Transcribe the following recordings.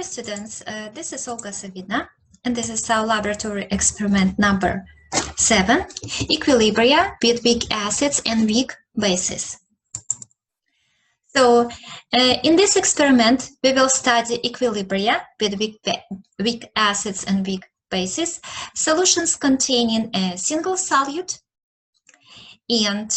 students, this is Olga Savina, and this is our laboratory experiment number 7, equilibria with weak acids and weak bases. So, in this experiment, we will study equilibria with weak acids and weak bases, solutions containing a single solute, and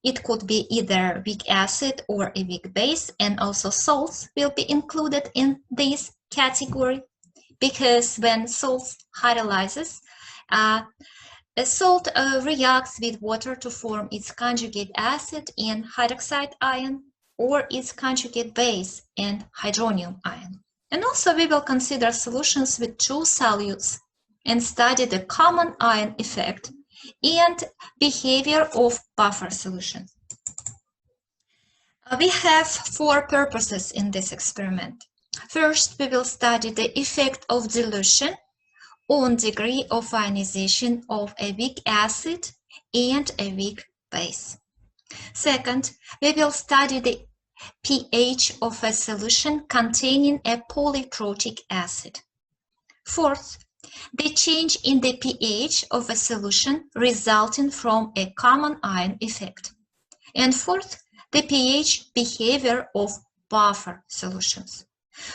it could be either weak acid or a weak base, and also salts will be included in this category, because when salts hydrolyzes, a salt reacts with water to form its conjugate acid and hydroxide ion, or its conjugate base and hydronium ion. And also we will consider solutions with two solutes and study the common ion effect and behavior of buffer solutions. We have 4 purposes in this experiment. First, we will study the effect of dilution on degree of ionization of a weak acid and a weak base. Second, we will study the pH of a solution containing a polyprotic acid. Fourth, the change in the pH of a solution resulting from a common ion effect. And fourth, the pH behavior of buffer solutions.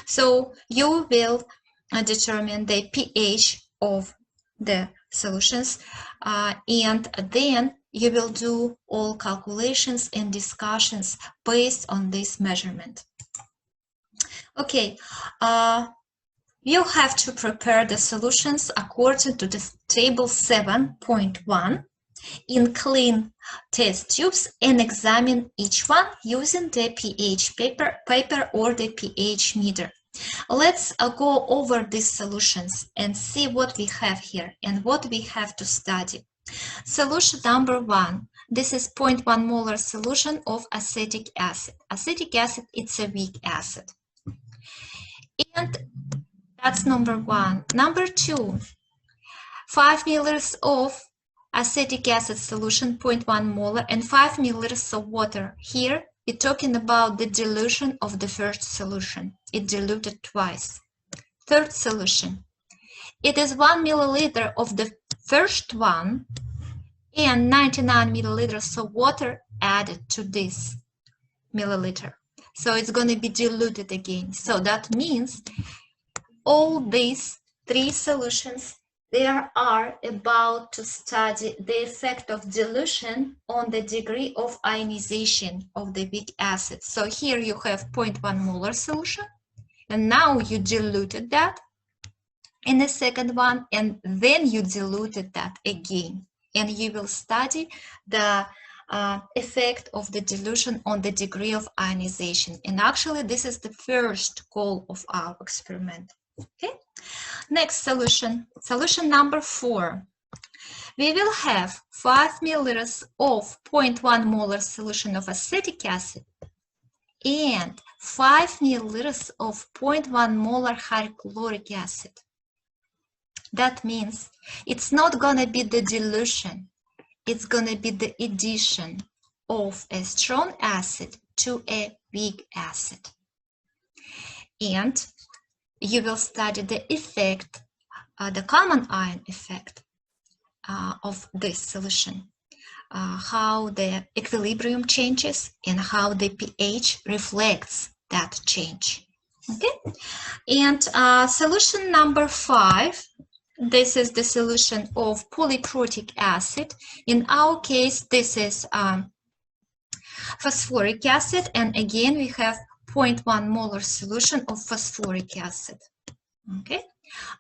So you will determine the pH of the solutions and then you will do all calculations and discussions based on this measurement. Okay, you have to prepare the solutions according to the table 7.1 in clean test tubes and examine each one using the pH paper or the pH meter. Let's go over these solutions and see what we have here and what we have to study. Solution number 1. This is 0.1 molar solution of acetic acid. Acetic acid, it's a weak acid. And that's number 1. Number 2, 5 milliliters of acetic acid solution, 0.1 molar, and 5 milliliters of water. Here, we're talking about the dilution of the first solution. It diluted twice. Third solution. It is 1 milliliter of the first one and 99 milliliters of water added to this milliliter. So it's going to be diluted again. So that means all these 3 solutions, they are about to study the effect of dilution on the degree of ionization of the weak acid. So here you have 0.1 molar solution, and now you diluted that in the second one, and then you diluted that again. And you will study the effect of the dilution on the degree of ionization. And actually, this is the first goal of our experiment. Okay. Next solution, solution number 4. We will have 5 milliliters of 0.1 molar solution of acetic acid and 5 milliliters of 0.1 molar hydrochloric acid. That means it's not going to be the dilution, it's going to be the addition of a strong acid to a weak acid. And you will study the effect, the common ion effect of this solution, how the equilibrium changes and how the pH reflects that change. Okay, and solution number 5. This is the solution of polyprotic acid. In our case, this is phosphoric acid, and again we have 0.1 molar solution of phosphoric acid. Okay,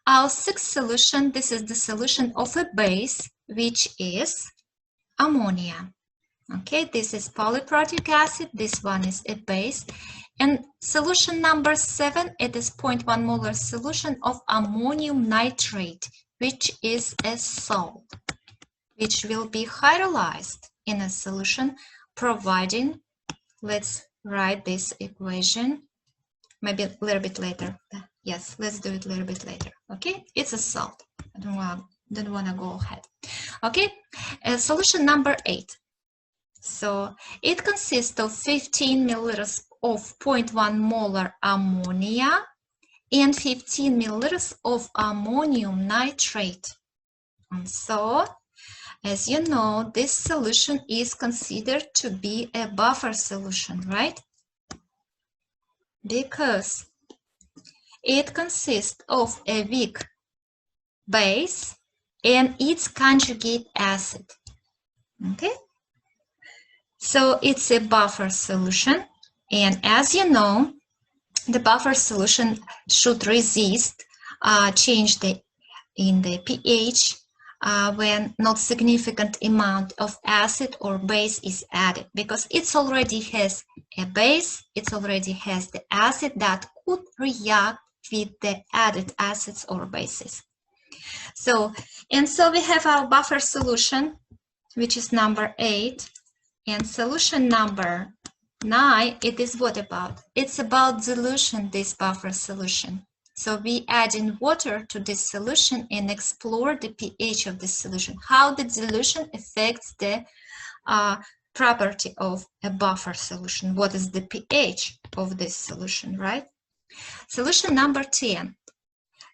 our 6th solution, this is the solution of a base, which is ammonia. Okay, this is polyprotic acid, this one is a base. And solution number 7, it is 0.1 molar solution of ammonium nitrate, which is a salt, which will be hydrolyzed in a solution, providing, let's write this equation, maybe a little bit later. Yes, let's do it a little bit later. Okay, it's a salt. I don't want to go ahead. Okay, solution number 8. So it consists of 15 milliliters of 0.1 molar ammonia and 15 milliliters of ammonium nitrate. And so, as you know, this solution is considered to be a buffer solution, right? Because it consists of a weak base and its conjugate acid. Okay? So it's a buffer solution, and as you know, the buffer solution should resist change in the pH when not significant amount of acid or base is added, because it already has a base, it already has the acid that could react with the added acids or bases. So we have our buffer solution, which is number 8, and solution number 9, it is what about? It's about dilution, this buffer solution. So we add in water to this solution and explore the pH of this solution, how the dilution affects the property of a buffer solution. What is the pH of this solution, right? Solution number 10.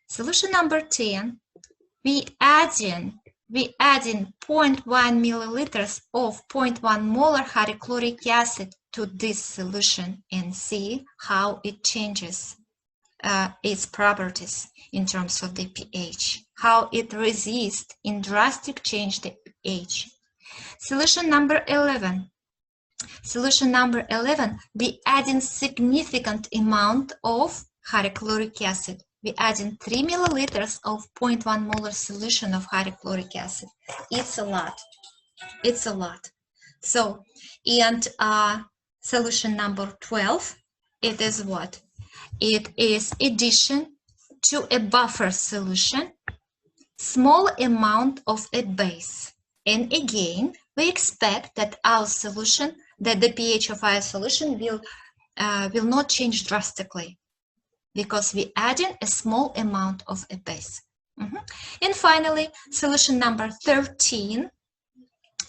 Solution number 10, we add in 0.1 milliliters of 0.1 molar hydrochloric acid to this solution and see how it changes its properties in terms of the pH, how it resists in drastic change the pH. Solution number 11. Solution number 11, we add in significant amount of hydrochloric acid. We add in 3 milliliters of 0.1 molar solution of hydrochloric acid. It's a lot. It's a lot. So, and solution number 12, it is what? It is addition to a buffer solution, small amount of a base. And again, we expect that our solution, that the pH of our solution will not change drastically, because we add in a small amount of a base. And finally, solution number 13,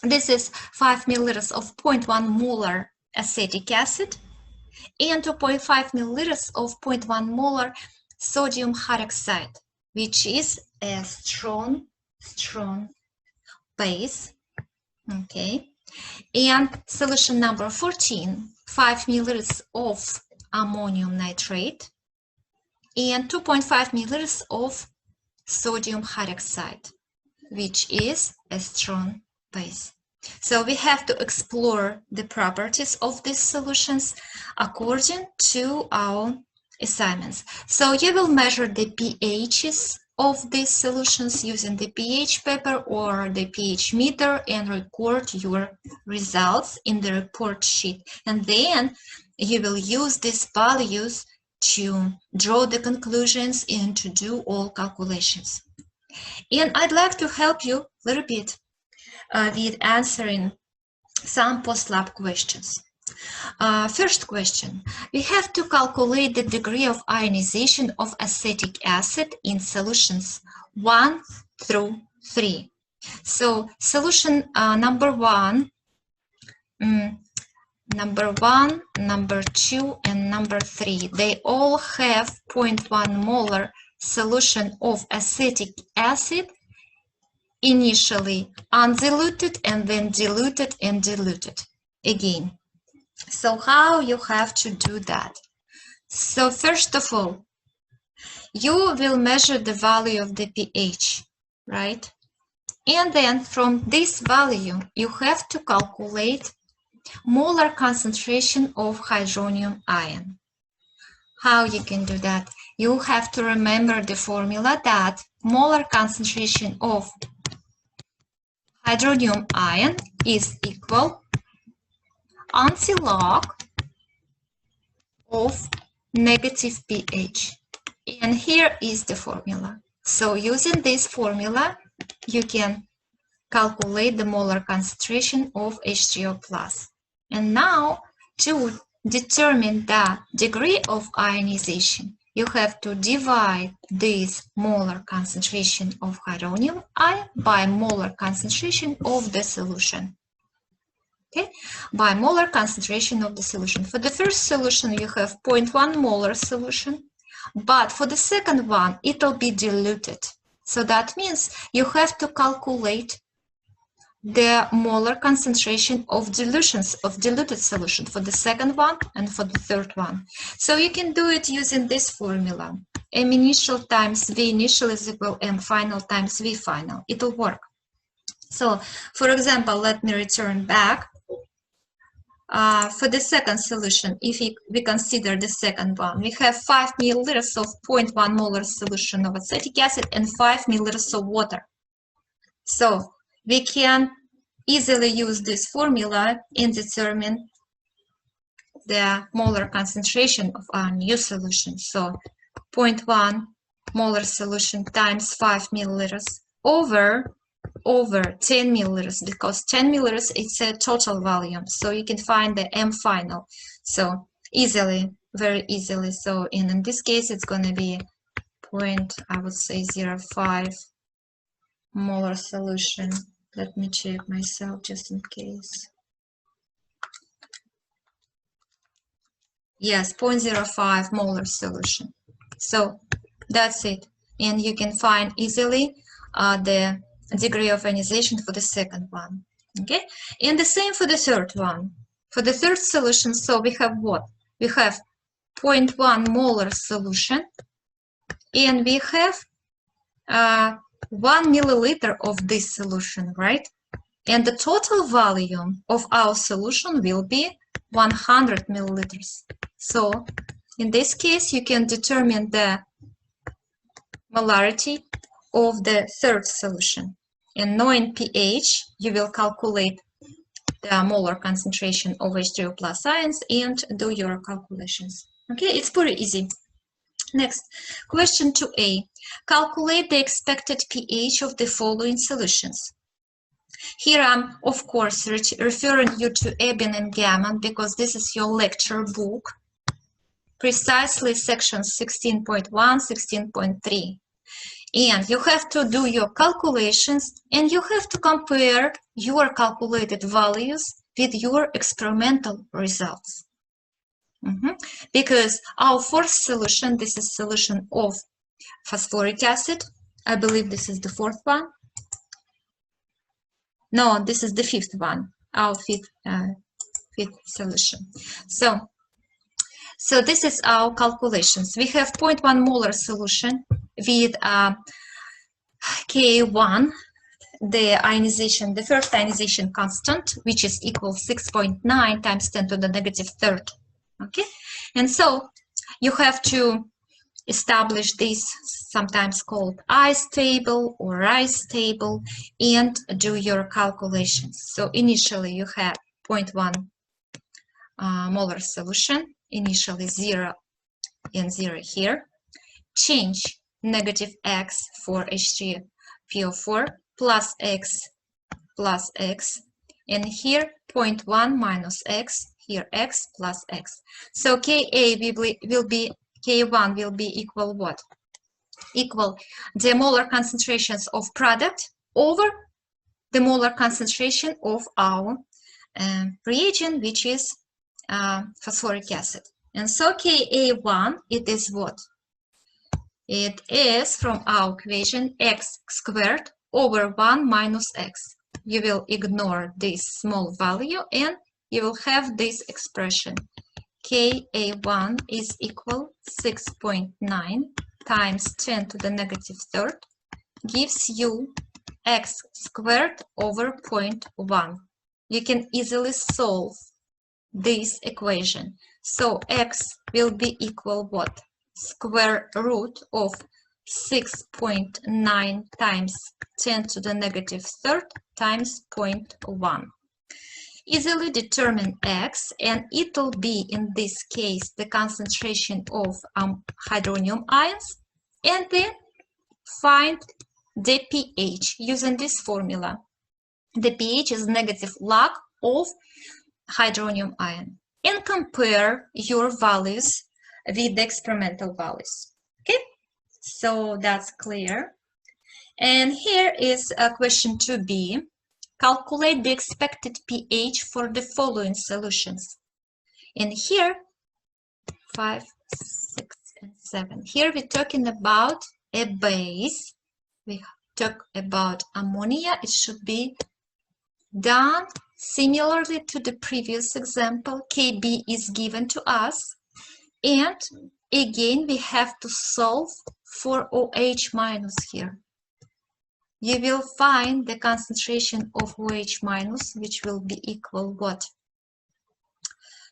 this is 5 milliliters of 0.1 molar acetic acid and 2.5 milliliters of 0.1 molar sodium hydroxide, which is a strong base. Okay. And solution number 14, 5 milliliters of ammonium nitrate and 2.5 milliliters of sodium hydroxide, which is a strong base. So we have to explore the properties of these solutions according to our assignments. So you will measure the pHs of these solutions using the pH paper or the pH meter and record your results in the report sheet. And then you will use these values to draw the conclusions and to do all calculations. And I'd like to help you a little bit with answering some post-lab questions. First question, we have to calculate the degree of ionization of acetic acid in solutions 1 through 3. So solution number 1, number 2, and number 3, they all have 0.1 molar solution of acetic acid, initially undiluted and then diluted and diluted again. So how you have to do that? So first of all, you will measure the value of the pH, right? And then from this value, you have to calculate molar concentration of hydronium ion. How you can do that? You have to remember the formula that molar concentration of hydronium ion is equal antilog of negative pH. And here is the formula. So using this formula, you can calculate the molar concentration of H3O+. And now, to determine the degree of ionization, you have to divide this molar concentration of hydronium ion by molar concentration of the solution. Okay, by molar concentration of the solution. For the first solution, you have 0.1 molar solution. But for the second one, it'll be diluted. So that means you have to calculate the molar concentration of diluted solution for the second one and for the third one. So you can do it using this formula. M initial times V initial is equal M final times V final. It'll work. So, for example, let me return back. For the second solution, if we consider the second one, we have 5 milliliters of 0.1 molar solution of acetic acid and 5 milliliters of water. So we can easily use this formula and determine the molar concentration of our new solution. So 0.1 molar solution times 5 milliliters over 10 milliliters, because 10 milliliters it's a total volume, so you can find the M final so easily, very easily. So in this case it's going to be I would say 0.5 molar solution. Let me check myself just in case. Yes, 0.05 molar solution. So that's it, and you can find easily the degree of ionization for the second one. Okay, and the same for the third one. For the third solution, so we have what? We have 0.1 molar solution, and we have 1 milliliter of this solution, right? And the total volume of our solution will be 100 milliliters. So in this case, you can determine the molarity of the third solution. And knowing pH, you will calculate the molar concentration of H3O plus ions and do your calculations. Okay, it's pretty easy. Next, question 2a. Calculate the expected pH of the following solutions. Here I'm, of course, referring you to Ebin and Gammon because this is your lecture book, precisely sections 16.1, 16.3. And you have to do your calculations and you have to compare your calculated values with your experimental results. Because our fourth solution, this is solution of phosphoric acid. I believe this is the fourth one. No, this is the fifth one, our fifth solution. So this is our calculations. We have 0.1 molar solution with Ka1, the ionization, the first ionization constant, which is equal 6.9 times 10 to the negative third. Okay, and so you have to establish this, sometimes called ice table or rice table, and do your calculations. So initially you have 0.1 molar solution, initially 0 and 0 here. Change negative x for H3PO4 plus x, and here 0.1 minus x, here x plus x. So Ka will be K1 will be equal what? Equal the molar concentrations of product over the molar concentration of our reagent, which is phosphoric acid. And so Ka1, it is what? It is, from our equation, x squared over 1 minus x. You will ignore this small value and you will have this expression. Ka1 is equal 6.9 times 10 to the negative third gives you x squared over 0.1. You can easily solve this equation. So x will be equal what? Square root of 6.9 times 10 to the negative third times 0.1. Easily determine x, and it will be in this case the concentration of hydronium ions, and then find the pH using this formula. The pH is negative log of hydronium ion, and compare your values with the experimental values. Okay, so that's clear. And here is question 2b. Calculate the expected pH for the following solutions. And here 5, 6, and 7. Here we're talking about a base. We talk about ammonia. It should be done similarly to the previous example. Kb is given to us, and again we have to solve for OH minus here. You will find the concentration of OH minus, which will be equal what?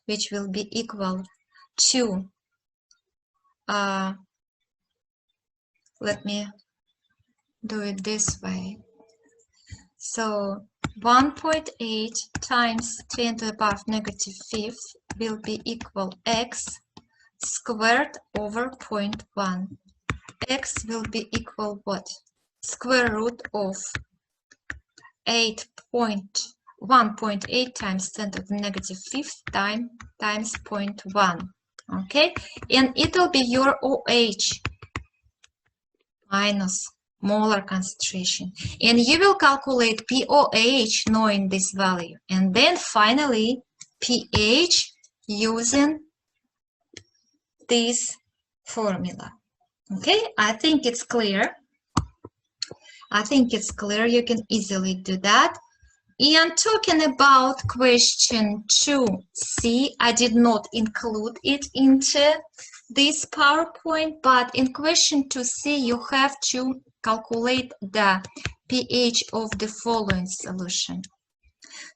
Which will be equal to, let me do it this way. So 1.8 times 10 to the power of -5 will be equal x squared over 0.1. X will be equal what? Square root of 1.8 times 10 to the -5 times 0.1. Okay, and it will be your OH minus molar concentration, and you will calculate POH knowing this value, and then finally pH using this formula. Okay, I think it's clear. I think it's clear. You can easily do that. And talking about question 2C, I did not include it into this PowerPoint, but in question 2C, you have to calculate the pH of the following solution.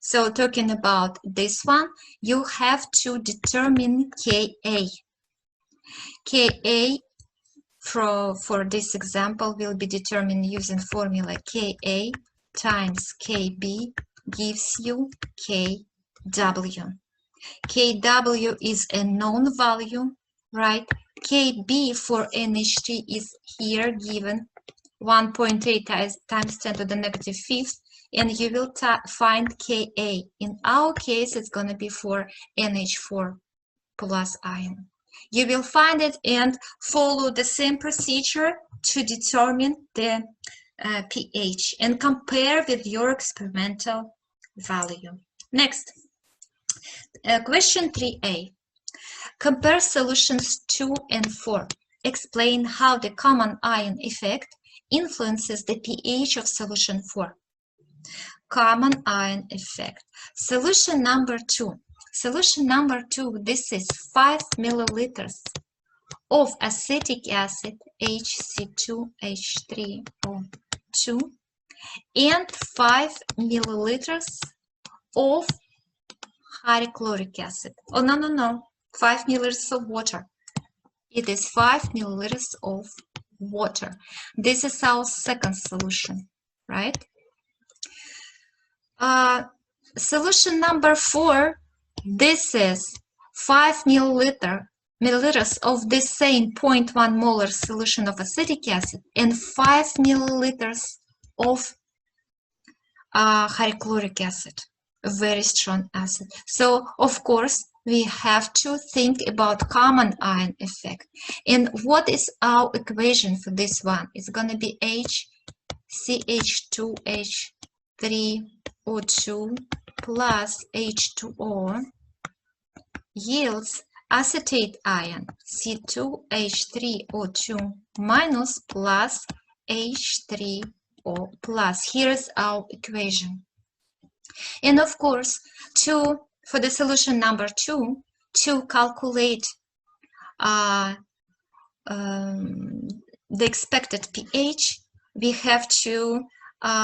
So talking about this one, you have to determine Ka. Ka for this example will be determined using formula Ka times Kb gives you Kw. Kw is a known value, right? Kb for NH3 is here given 1.8 times 10 to the -5, and you will find Ka. In our case, it's going to be for NH4 plus ion. You will find it and follow the same procedure to determine the pH and compare with your experimental value. Next, question 3A. Compare solutions 2 and 4. Explain how the common ion effect influences the pH of solution 4. Common ion effect. Solution number 2. Solution number 2, this is 5 milliliters of acetic acid, HC2H3O2, and 5 milliliters of hydrochloric acid. Oh, no. 5 milliliters of water. It is 5 milliliters of water. This is our second solution, right? Solution number 4, this is 5 milliliters of the same 0.1 molar solution of acetic acid and 5 milliliters of hydrochloric acid, a very strong acid. So, of course, we have to think about common ion effect. And what is our equation for this one? It's going to be HCH2H3O2 plus H2O yields acetate ion C2H3O2 minus plus H3O plus. Here's our equation. And of course, for the solution number 2, to calculate the expected pH, we have to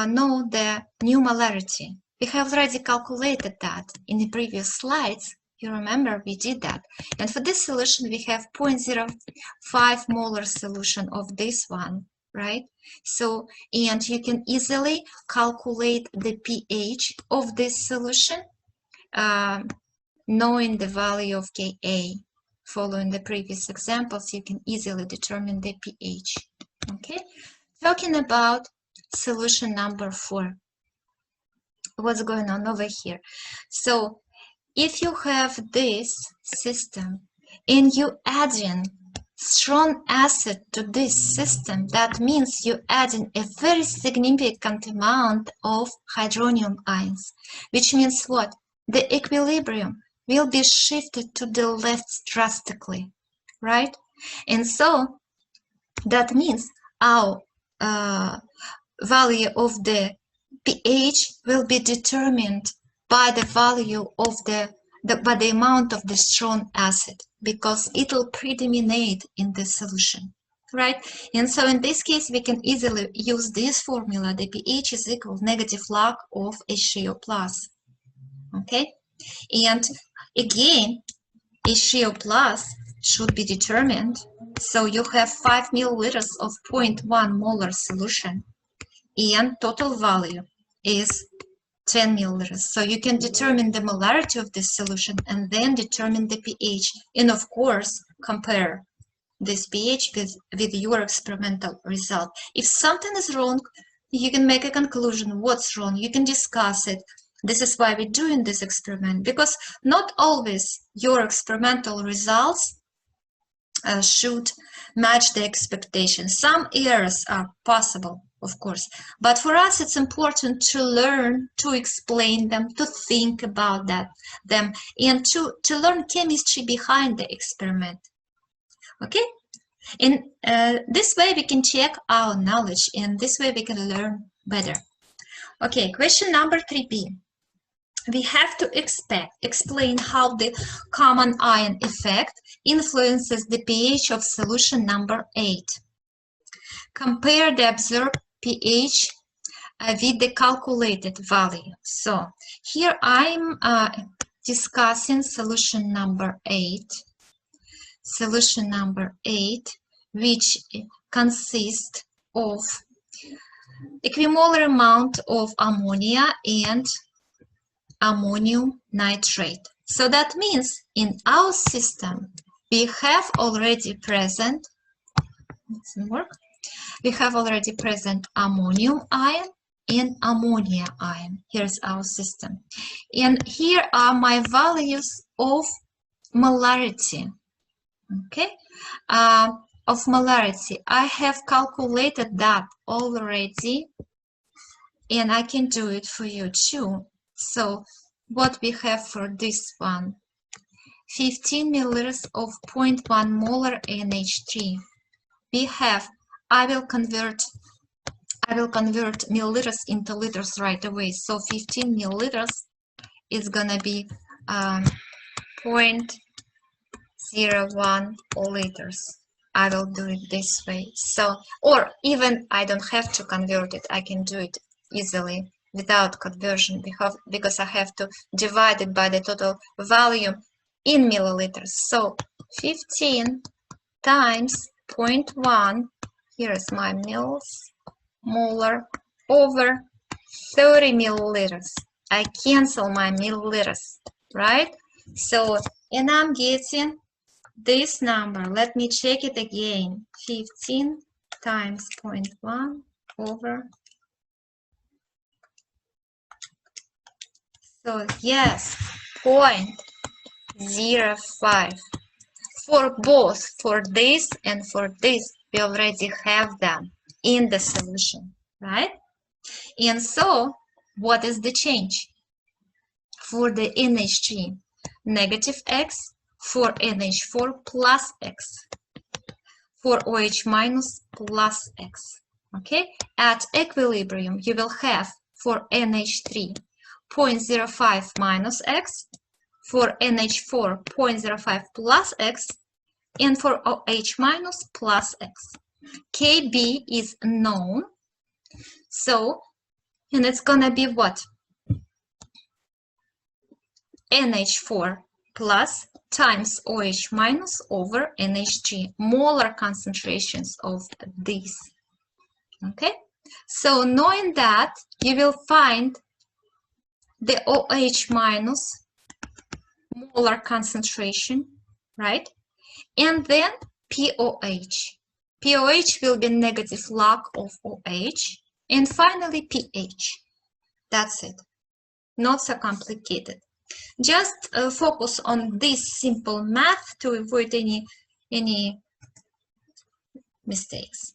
know the new molarity. We have already calculated that in the previous slides. You remember we did that. And for this solution, we have 0.05 molar solution of this one, right? So, and you can easily calculate the pH of this solution, knowing the value of Ka. Following the previous examples, you can easily determine the pH. Okay, talking about solution number 4. What's going on over here? So, if you have this system and you add in strong acid to this system, that means you add in a very significant amount of hydronium ions, which means what? The equilibrium will be shifted to the left drastically, right? And so that means our value of the pH will be determined by the value of by the amount of the strong acid, because it will predominate in the solution, right? And so in this case, we can easily use this formula: the pH is equal to negative log of H3O plus. Okay, and again, H3O plus should be determined. So you have 5 milliliters of 0.1 molar solution, and total value is 10 milliliters. So you can determine the molarity of this solution and then determine the pH, and of course compare this pH with your experimental result. If something is wrong, you can make a conclusion what's wrong. You can discuss it. This is why we're doing this experiment, because not always your experimental results should match the expectations. Some errors are possible, of course, but for us it's important to learn to explain them, to think about them, and to learn chemistry behind the experiment. Okay, in this way we can check our knowledge, and this way we can learn better. Okay, question number 3b. We have to explain how the common ion effect influences the pH of solution number 8. Compare the observed pH with the calculated value. So here I'm discussing solution number 8. Solution number 8, which consists of equimolar amount of ammonia and ammonium nitrate. So that means in our system we have already present, ammonium ion and ammonia ion. Here's our system, and here are my values of molarity. Okay, of molarity I have calculated that already, and I can do it for you too. So what we have for this one: 15 milliliters of 0.1 molar NH3. We have, I will convert milliliters into liters right away. So 15 milliliters is gonna be 0.01 liters. I will do it this way. So, or even I don't have to convert it. I can do it easily without conversion, because I have to divide it by the total volume in milliliters. So 15 times 0.1, here is my mils, molar, over 30 milliliters. I cancel my milliliters, right? So, and I'm getting this number. Let me check it again. 15 times 0.1 over. So yes, 0.05. For both, for this and for this, we already have them in the solution, right? And so, what is the change? For the NH3, negative X, for NH4 plus X, for OH minus plus X. Okay, at equilibrium, you will have for NH3 0.05 minus X, for NH4 0.05 plus X, and for OH minus plus X. Kb is known, so, and it's gonna be what? NH4 plus times OH minus over NH3, molar concentrations of these. Okay, so knowing that, you will find the OH minus molar concentration, right? And then POH. POH will be negative log of OH. And finally pH. That's it. Not so complicated. Just focus on this simple math to avoid any mistakes.